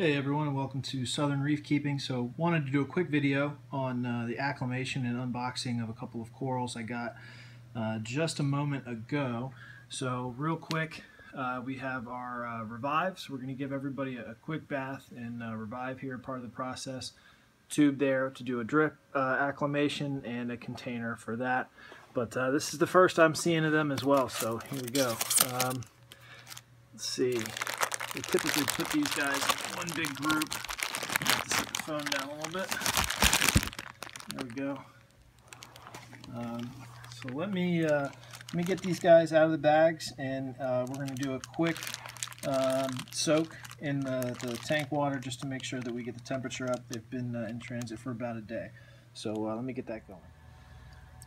Hey everyone, and welcome to Southern Reef Keeping. So wanted to do a quick video on the acclimation and unboxing of a couple of corals I got just a moment ago. So real quick, we have our revives. We're going to give everybody a quick bath in revive here, part of the process. Tube there to do a drip acclimation and a container for that. But this is the first I'm seeing of them as well, so here we go. Let's see. We typically put these guys in one big group. I have to set the phone down a little bit. There we go. So let me get these guys out of the bags, and we're going to do a quick soak in the tank water just to make sure that we get the temperature up. They've been in transit for about a day. So let me get that going.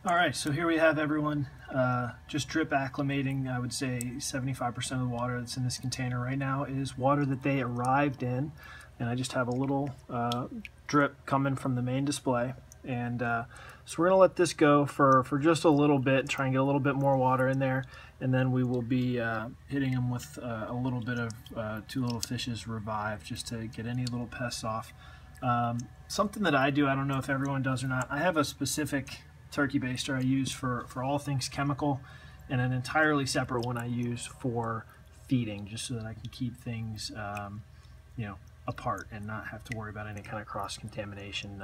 Alright, so here we have everyone just drip acclimating. I would say 75% of the water that's in this container right now is water that they arrived in, and I just have a little drip coming from the main display. And so we're going to let this go for just a little bit, try and get a little bit more water in there, and then we will be hitting them with a little bit of Two Little Fishes Revive just to get any little pests off. Something that I do, I don't know if everyone does or not, I have a specific turkey baster I use for all things chemical, and an entirely separate one I use for feeding, just so that I can keep things apart and not have to worry about any kind of cross-contamination.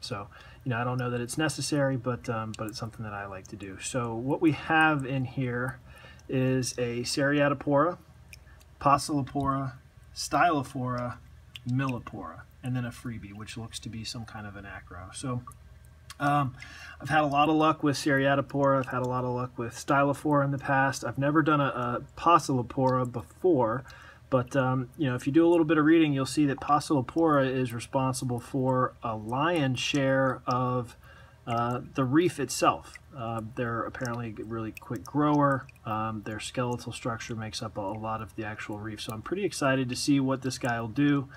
So I don't know that it's necessary, but it's something that I like to do. So what we have in here is a Seriatopora, Poccilipora, Stylophora, Millepora, and then a freebie, which looks to be some kind of an acro. So I've had a lot of luck with Seriatopora. I've had a lot of luck with Stylophora in the past. I've never done a Poccilipora before, but if you do a little bit of reading, you'll see that Poccilipora is responsible for a lion's share of the reef itself. They're apparently a really quick grower. Their skeletal structure makes up a lot of the actual reef, so I'm pretty excited to see what this guy will do.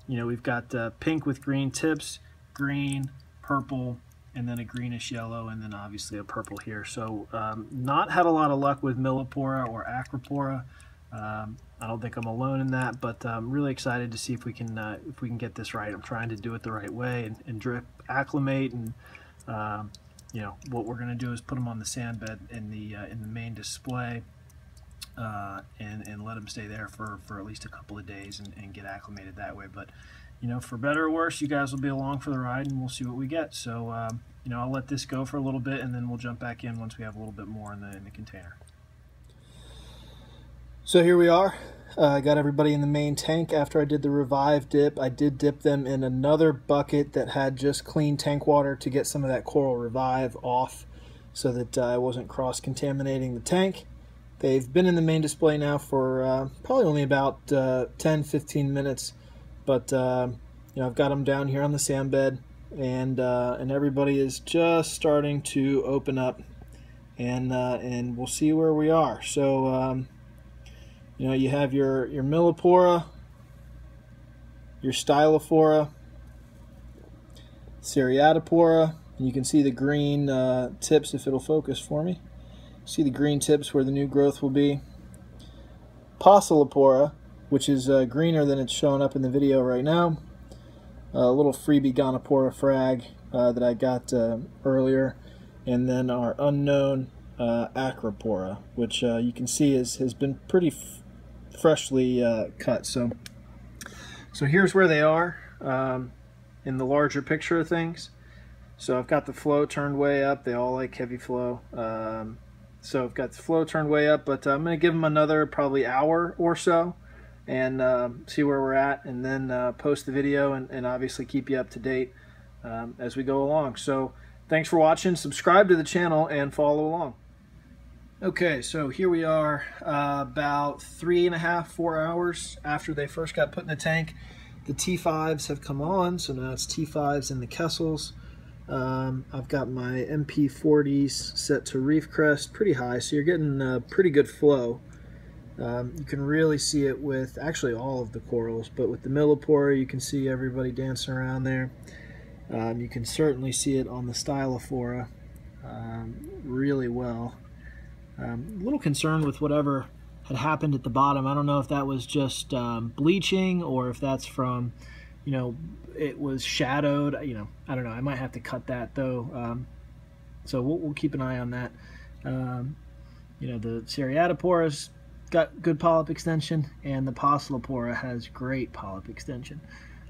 We've got pink with green tips, green, purple, and then a greenish yellow, and then obviously a purple here. So not had a lot of luck with Millepora or Acropora. I don't think I'm alone in that, but I'm really excited to see if we can get this right. I'm trying to do it the right way and drip acclimate, and what we're going to do is put them on the sand bed in the main display, and let them stay there for at least a couple of days and get acclimated that way. But for better or worse, you guys will be along for the ride, and we'll see what we get. So I'll let this go for a little bit, and then we'll jump back in once we have a little bit more in the container. So here we are. I got everybody in the main tank. After I did the revive dip, I did dip them in another bucket that had just clean tank water to get some of that coral revive off, so that I wasn't cross-contaminating the tank. They've been in the main display now for probably only about 10-15 minutes, but I've got them down here on the sand bed, and everybody is just starting to open up, and we'll see where we are. So you have your Millepora, your Stylophora, Seriatopora, and you can see the green tips if it'll focus for me. See the green tips where the new growth will be. Poccilipora, which is greener than it's showing up in the video right now. A little freebie Gonopora frag that I got earlier. And then our unknown Acropora, which you can see has been pretty freshly cut. So here's where they are in the larger picture of things. So I've got the flow turned way up. They all like heavy flow. So I've got the flow turned way up, but I'm going to give them another probably hour or so and see where we're at, and then post the video and obviously keep you up to date as we go along. So thanks for watching. Subscribe to the channel and follow along. Okay, so here we are about 3.5-4 hours after they first got put in the tank. The T5s have come on, so now it's T5s in the Kessels. I've got my MP40s set to reef crest pretty high, so you're getting a pretty good flow. You can really see it with actually all of the corals, but with the Millepora you can see everybody dancing around there. You can certainly see it on the Stylophora really well. A little concerned with whatever had happened at the bottom. I don't know if that was just bleaching or if that's from, you know, it was shadowed. You know, I don't know. I might have to cut that though. So we'll keep an eye on that. You know, the Seriatopora's got good polyp extension, and the Poccilipora has great polyp extension.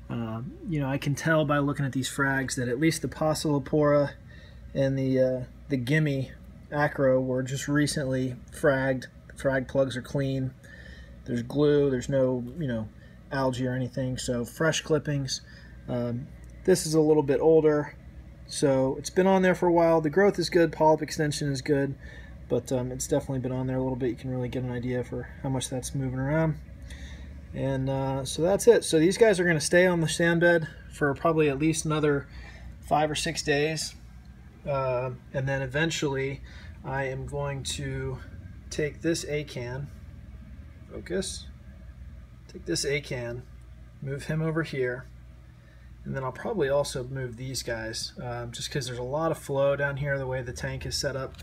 You know, I can tell by looking at these frags that at least the Poccilipora and the gimme acro were just recently fragged. The frag plugs are clean. There's glue. There's no, you know, algae or anything. So fresh clippings. This is a little bit older, so it's been on there for a while. The growth is good. Polyp extension is good, but it's definitely been on there a little bit. You can really get an idea for how much that's moving around. And so that's it. So these guys are going to stay on the sand bed for probably at least another 5 or 6 days. And then eventually I am going to take this acan, focus, take this acan, move him over here, and then I'll probably also move these guys, just because there's a lot of flow down here the way the tank is set up.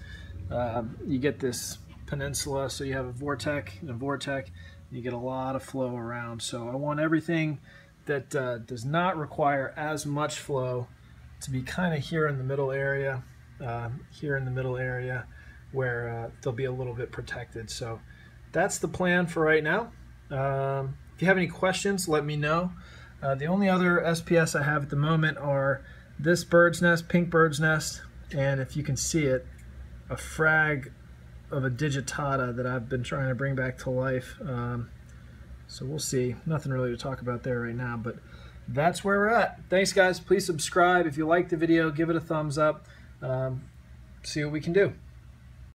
You get this peninsula, so you have a vortex and a vortex. You get a lot of flow around, so I want everything that does not require as much flow to be kind of here in the middle area, where they'll be a little bit protected. So that's the plan for right now. If you have any questions, let me know. The only other SPS I have at the moment are this bird's nest, pink bird's nest, and if you can see it, a frag of a digitata that I've been trying to bring back to life. So we'll see. Nothing really to talk about there right now, but that's where we're at. Thanks, guys. Please subscribe. If you like the video, give it a thumbs up. See what we can do.